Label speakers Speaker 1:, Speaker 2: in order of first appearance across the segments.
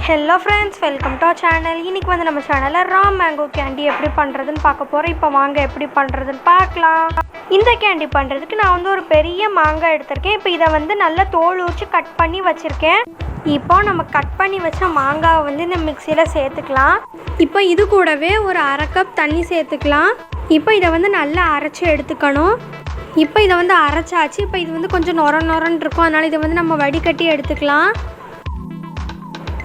Speaker 1: Hello friends, welcome to our channel. இன்றைக்கி வந்து நம்ம சேனலில் ரா மேங்கோ கேண்டி எப்படி பண்ணுறதுன்னு பார்க்க போகிறோம். இப்போ வாங்க எப்படி பண்ணுறதுன்னு பார்க்கலாம். இந்த கேண்டி பண்ணுறதுக்கு நான் வந்து ஒரு பெரிய மாங்காய் எடுத்திருக்கேன். இப்போ இதை வந்து நல்லா தோல் உரித்து கட் பண்ணி வச்சுருக்கேன். இப்போ நம்ம கட் பண்ணி வச்ச மாங்காவை வந்து இந்த மிக்சியில் சேர்த்துக்கலாம். இப்போ இது கூடவே ஒரு அரை கப் தண்ணி சேர்த்துக்கலாம். இப்போ இதை வந்து நல்லா அரைச்சி எடுத்துக்கணும். இப்போ இதை வந்து அரைச்சாச்சு. இப்போ இது வந்து கொஞ்சம் நொரன்னு இருக்கும், அதனால் இதை வந்து நம்ம வடிகட்டி எடுத்துக்கலாம்.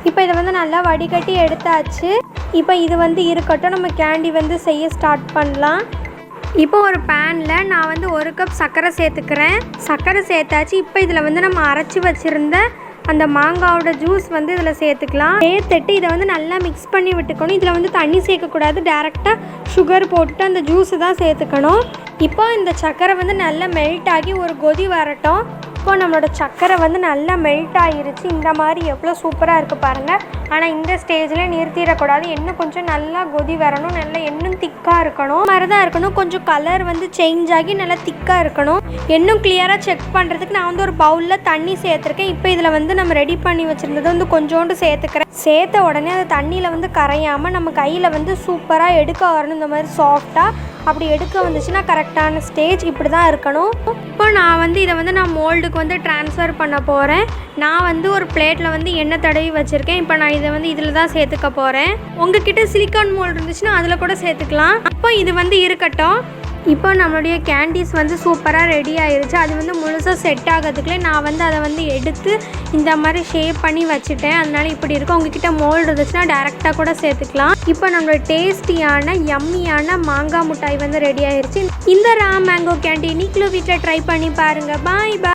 Speaker 1: இப்போ இதை வந்து நல்லா வடிகட்டி எடுத்தாச்சு. இப்போ இது வந்து இருக்கட்டும், நம்ம கேண்டி வந்து செய்ய ஸ்டார்ட் பண்ணலாம். இப்போ ஒரு பேனில் நான் வந்து 1 கப் சர்க்கரை சேர்த்துக்கிறேன். சர்க்கரை சேர்த்தாச்சு. இப்போ இதில் வந்து நம்ம அரைச்சி வச்சுருந்த அந்த மாங்காவோட ஜூஸ் வந்து இதில் சேர்த்துக்கலாம். சேர்த்துட்டு இதை வந்து நல்லா மிக்ஸ் பண்ணி விட்டுக்கணும். இதில் வந்து தண்ணி சேர்க்கக்கூடாது, டேரெக்டாக சுகர் போட்டு அந்த ஜூஸு தான் சேர்த்துக்கணும். இப்போ இந்த சர்க்கரை வந்து நல்லா மெல்ட் ஆகி ஒரு கொதி வரட்டும். இப்போ நம்மளோட சர்க்கரை வந்து நல்லா மெல்ட் ஆகிருச்சு. இந்த மாதிரி எவ்வளோ சூப்பராக இருக்குது பாருங்கள். ஆனால் இந்த ஸ்டேஜில் நிறுத்திடக்கூடாது, இன்னும் கொஞ்சம் நல்லா கொதி வரணும், நல்லா இன்னும் திக்காக இருக்கணும். மாதிரி தான் இருக்கணும். கொஞ்சம் கலர் வந்து சேஞ்ச் ஆகி நல்லா திக்காக இருக்கணும். இன்னும் கிளியராக செக் பண்ணுறதுக்கு நான் வந்து ஒரு பவுலில் தண்ணி சேர்த்துருக்கேன். இப்போ இதில் வந்து நம்ம ரெடி பண்ணி வச்சுருந்தது வந்து கொஞ்சோண்டு சேர்த்துக்கிறேன். சேர்த்த உடனே அந்த தண்ணியில் வந்து கரையாமல் நம்ம கையில் வந்து சூப்பராக எடுக்க வரணும். இந்த மாதிரி சாஃப்டாக அப்படி எடுக்க வந்துச்சுன்னா கரெக்டான ஸ்டேஜ் இப்படி தான் இருக்கணும். இப்போ நான் வந்து இதை வந்து நான் மோல்டுக்கு வந்து ட்ரான்ஸ்ஃபர் பண்ண போகிறேன். நான் வந்து ஒரு பிளேட்டில் வந்து எண்ணெய் தடவி வச்சுருக்கேன். இப்போ நான் இதை வந்து இதில் தான் சேர்த்துக்க போகிறேன். உங்ககிட்ட சிலிக்கான் மோல்டு இருந்துச்சுன்னா அதில் கூட சேர்த்துக்கலாம். அப்போ இது வந்து இருக்கட்டும். இப்போ நம்மளுடைய கேண்டீஸ் வந்து சூப்பராக ரெடி ஆயிருச்சு. அது வந்து முழுசாக செட் ஆகிறதுக்குள்ளே நான் வந்து அதை வந்து எடுத்து இந்த மாதிரி ஷேப் பண்ணி வச்சுட்டேன். அதனால இப்படி இருக்கும். உங்ககிட்ட மோல்டு இருந்துச்சுன்னா டேரெக்டாக கூட சேர்த்துக்கலாம். இப்போ நம்மளோட டேஸ்டியான யம்மியான மாங்காய் மிட்டாய் வந்து ரெடி ஆயிருச்சு. இந்த ரா மேங்கோ கேண்டி நீங்களும் வீட்டில் ட்ரை பண்ணி பாருங்கள். பாய்.